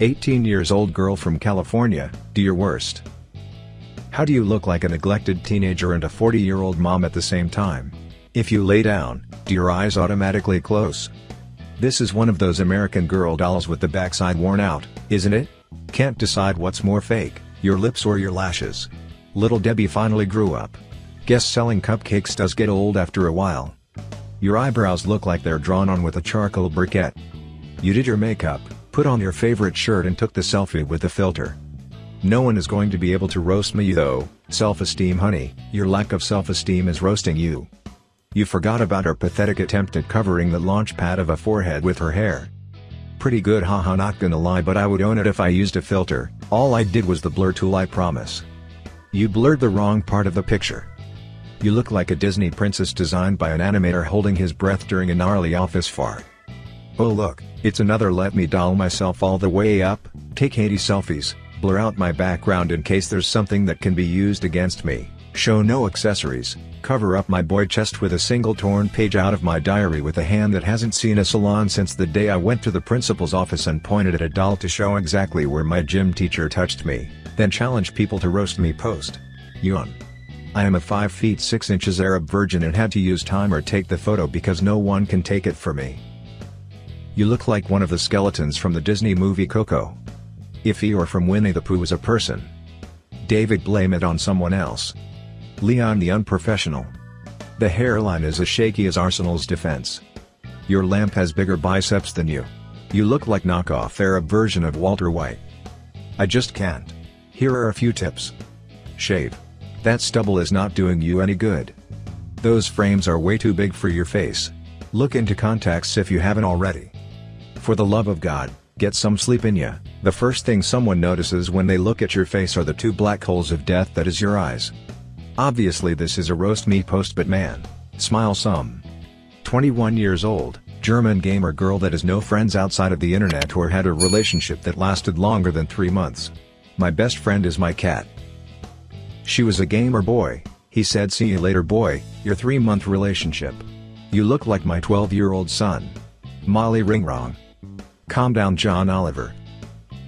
18 years old girl from California, do your worst. How do you look like a neglected teenager and a 40-year-old mom at the same time? If you lay down, do your eyes automatically close? This is one of those American Girl dolls with the backside worn out, isn't it? Can't decide what's more fake, your lips or your lashes. Little Debbie finally grew up. Guess selling cupcakes does get old after a while. Your eyebrows look like they're drawn on with a charcoal briquette. You did your makeup, put on your favorite shirt and took the selfie with the filter. No one is going to be able to roast me though. Self-esteem honey, your lack of self-esteem is roasting you. You forgot about her pathetic attempt at covering the launch pad of a forehead with her hair. Pretty good, haha, not gonna lie, but I would own it if I used a filter. All I did was the blur tool, I promise. You blurred the wrong part of the picture. You look like a Disney princess designed by an animator holding his breath during a gnarly office fart. Oh look, it's another let me doll myself all the way up, take 80 selfies, blur out my background in case there's something that can be used against me, show no accessories, cover up my boy chest with a single torn page out of my diary with a hand that hasn't seen a salon since the day I went to the principal's office and pointed at a doll to show exactly where my gym teacher touched me, then challenge people to roast me post. Yawn. I am a 5 feet 6 inches Arab virgin and had to use timer take the photo because no one can take it for me. You look like one of the skeletons from the Disney movie Coco. If Eeyore from Winnie the Pooh was a person. David, blame it on someone else. Leon the unprofessional. The hairline is as shaky as Arsenal's defense. Your lamp has bigger biceps than you. You look like knockoff Arab version of Walter White. I just can't. Here are a few tips. Shave. That stubble is not doing you any good. Those frames are way too big for your face. Look into contacts if you haven't already. For the love of God, get some sleep in ya. The first thing someone notices when they look at your face are the 2 black holes of death that is your eyes. Obviously this is a roast me post, but man, smile some. 21 years old, German gamer girl that has no friends outside of the internet or had a relationship that lasted longer than 3 months. My best friend is my cat. She was a gamer boy, he said see you later boy, your 3-month relationship. You look like my 12-year-old son. Molly Ringrong. Calm down John Oliver.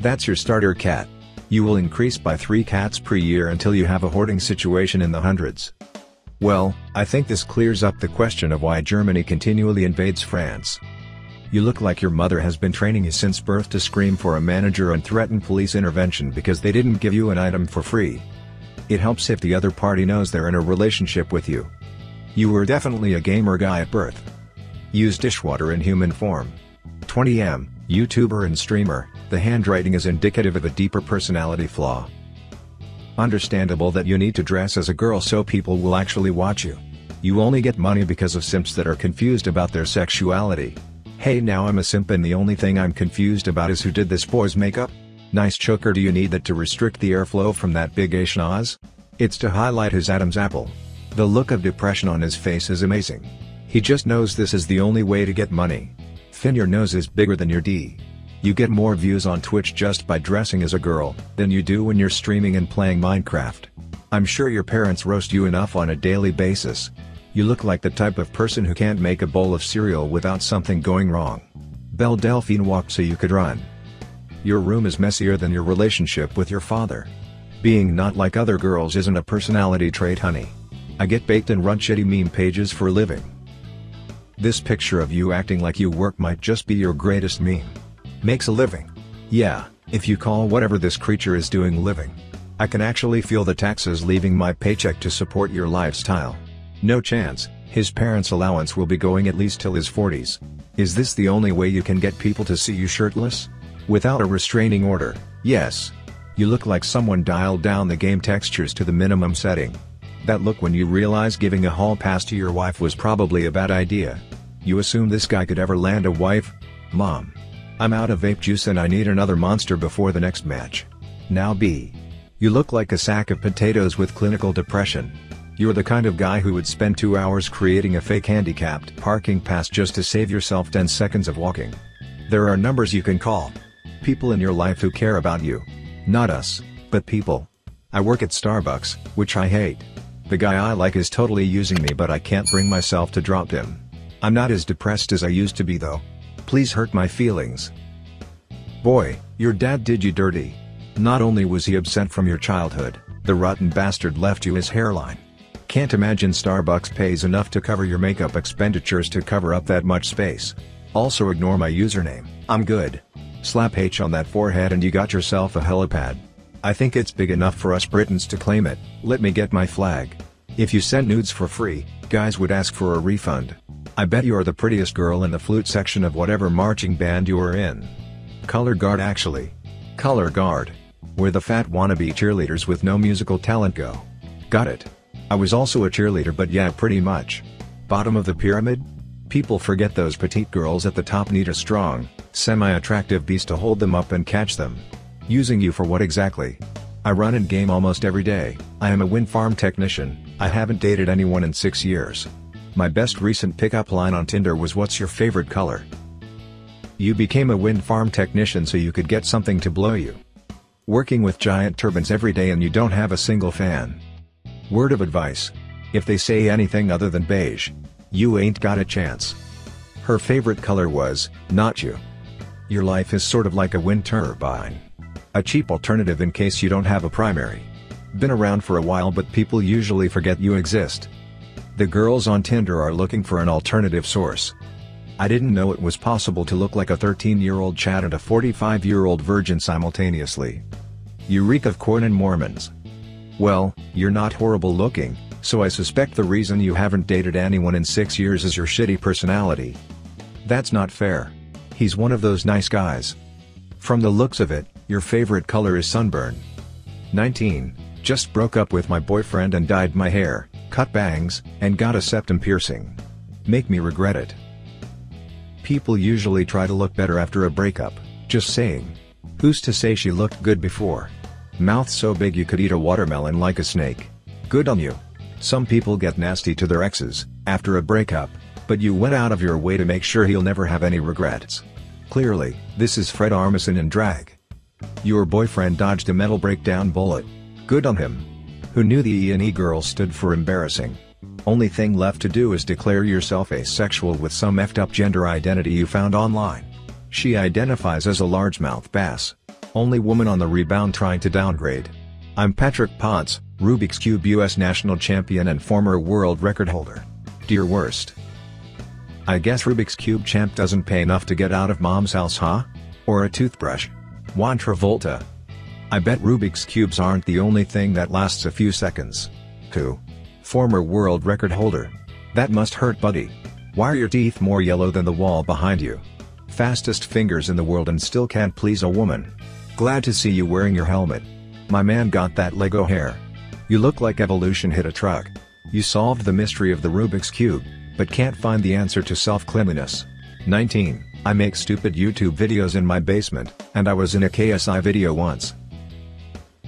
That's your starter cat. You will increase by 3 cats per year until you have a hoarding situation in the hundreds. Well, I think this clears up the question of why Germany continually invades France. You look like your mother has been training you since birth to scream for a manager and threaten police intervention because they didn't give you an item for free. It helps if the other party knows they're in a relationship with you. You were definitely a gamer guy at birth. Use dishwater in human form. 20M, YouTuber and streamer, the handwriting is indicative of a deeper personality flaw. Understandable that you need to dress as a girl so people will actually watch you. You only get money because of simps that are confused about their sexuality. Hey, now I'm a simp and the only thing I'm confused about is who did this boy's makeup? Nice choker. Do you need that to restrict the airflow from that big A schnoz? It's to highlight his Adam's apple. The look of depression on his face is amazing. He just knows this is the only way to get money. Finn, your nose is bigger than your D. You get more views on Twitch just by dressing as a girl than you do when you're streaming and playing Minecraft. I'm sure your parents roast you enough on a daily basis. You look like the type of person who can't make a bowl of cereal without something going wrong. Belle Delphine walked so you could run. Your room is messier than your relationship with your father. Being not like other girls isn't a personality trait, honey. I get baked and run shitty meme pages for a living. This picture of you acting like you work might just be your greatest meme. Makes a living. Yeah, if you call whatever this creature is doing living. I can actually feel the taxes leaving my paycheck to support your lifestyle. No chance, his parents' allowance will be going at least till his 40s. Is this the only way you can get people to see you shirtless? Without a restraining order, yes. You look like someone dialed down the game textures to the minimum setting. That look when you realize giving a hall pass to your wife was probably a bad idea. You assume this guy could ever land a wife? Mom. I'm out of vape juice and I need another monster before the next match. Now B. You look like a sack of potatoes with clinical depression. You're the kind of guy who would spend 2 hours creating a fake handicapped parking pass just to save yourself 10 seconds of walking. There are numbers you can call. People in your life who care about you. Not us, but people. I work at Starbucks, which I hate. The guy I like is totally using me, but I can't bring myself to drop him. I'm not as depressed as I used to be though. Please hurt my feelings. Boy, your dad did you dirty. Not only was he absent from your childhood, the rotten bastard left you his hairline. Can't imagine Starbucks pays enough to cover your makeup expenditures to cover up that much space. Also ignore my username, I'm good. Slap H on that forehead and you got yourself a helipad. I think it's big enough for us Britons to claim it. Let me get my flag. If you sent nudes for free, guys would ask for a refund. I bet you're the prettiest girl in the flute section of whatever marching band you were in. Color guard actually. Color guard. Where the fat wannabe cheerleaders with no musical talent go. Got it. I was also a cheerleader, but yeah, pretty much. Bottom of the pyramid? People forget those petite girls at the top need a strong, semi-attractive beast to hold them up and catch them. Using you for what exactly? I run and game almost every day. I am a wind farm technician. I haven't dated anyone in 6 years. My best recent pickup line on Tinder was "What's your favorite color?" You became a wind farm technician so you could get something to blow you. Working with giant turbines every day and you don't have a single fan. Word of advice. If they say anything other than beige, you ain't got a chance. Her favorite color was, not you. Your life is sort of like a wind turbine. A cheap alternative in case you don't have a primary. Been around for a while but people usually forget you exist. The girls on Tinder are looking for an alternative source. I didn't know it was possible to look like a 13-year-old Chad and a 45-year-old virgin simultaneously. You reek of corn and Mormons. Well, you're not horrible looking, so I suspect the reason you haven't dated anyone in 6 years is your shitty personality. That's not fair. He's one of those nice guys. From the looks of it, your favorite color is sunburn. 19. Just broke up with my boyfriend and dyed my hair, cut bangs, and got a septum piercing. Make me regret it. People usually try to look better after a breakup, just saying. Who's to say she looked good before? Mouth so big you could eat a watermelon like a snake. Good on you. Some people get nasty to their exes, after a breakup, but you went out of your way to make sure he'll never have any regrets. Clearly, this is Fred Armisen in drag. Your boyfriend dodged a mental breakdown bullet. Good on him. Who knew the E&E girl stood for embarrassing? Only thing left to do is declare yourself asexual with some effed up gender identity you found online. She identifies as a largemouth bass. Only woman on the rebound trying to downgrade. I'm Patrick Potts, Rubik's Cube US National Champion and former world record holder. Dear worst. I guess Rubik's Cube champ doesn't pay enough to get out of mom's house, huh? Or a toothbrush. Juan Travolta. I bet Rubik's Cubes aren't the only thing that lasts a few seconds. Who? Former world record holder. That must hurt, buddy. Why are your teeth more yellow than the wall behind you? Fastest fingers in the world and still can't please a woman. Glad to see you wearing your helmet. My man got that Lego hair. You look like evolution hit a truck. You solved the mystery of the Rubik's Cube, but can't find the answer to self-cleanliness. 19. I make stupid YouTube videos in my basement, and I was in a KSI video once.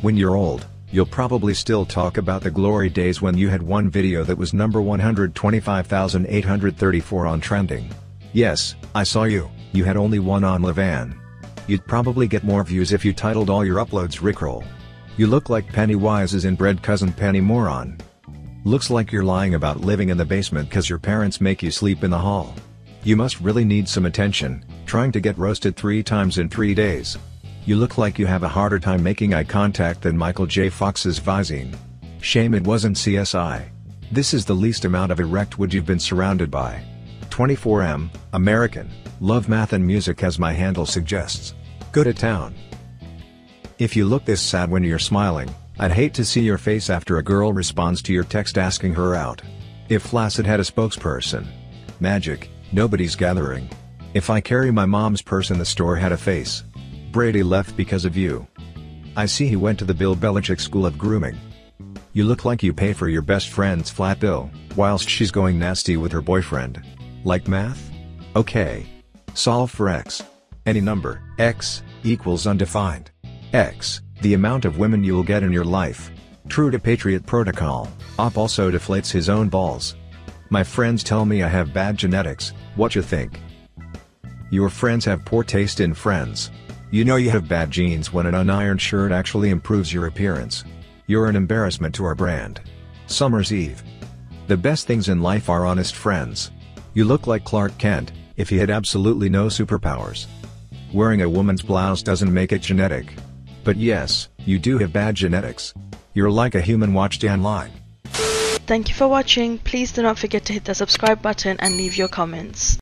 When you're old, you'll probably still talk about the glory days when you had one video that was number 125,834 on trending. Yes, I saw you. You had only one on Levan. You'd probably get more views if you titled all your uploads Rickroll. You look like Pennywise's inbred cousin Penny Moron. Looks like you're lying about living in the basement cause your parents make you sleep in the hall. You must really need some attention, trying to get roasted 3 times in 3 days. You look like you have a harder time making eye contact than Michael J. Fox's Visine. Shame it wasn't CSI. This is the least amount of erect wood you've been surrounded by. 24M, American, love math and music as my handle suggests. Go to town. If you look this sad when you're smiling, I'd hate to see your face after a girl responds to your text asking her out. If Flaccid had a spokesperson. Magic, nobody's gathering. If I carry my mom's purse and the store had a face. Brady left because of you. I see he went to the Bill Belichick School of Grooming. You look like you pay for your best friend's flat bill, whilst she's going nasty with her boyfriend. Like math? Okay. Solve for x. Any number, x, equals undefined. X, the amount of women you'll get in your life. True to Patriot protocol, Op also deflates his own balls. My friends tell me I have bad genetics, what you think? Your friends have poor taste in friends. You know you have bad genes when an unironed shirt actually improves your appearance. You're an embarrassment to our brand. Summer's Eve. The best things in life are honest friends. You look like Clark Kent, if he had absolutely no superpowers. Wearing a woman's blouse doesn't make it genetic. But yes, you do have bad genetics. You're like a human watched online. Thank you for watching. Please do not forget to hit the subscribe button and leave your comments.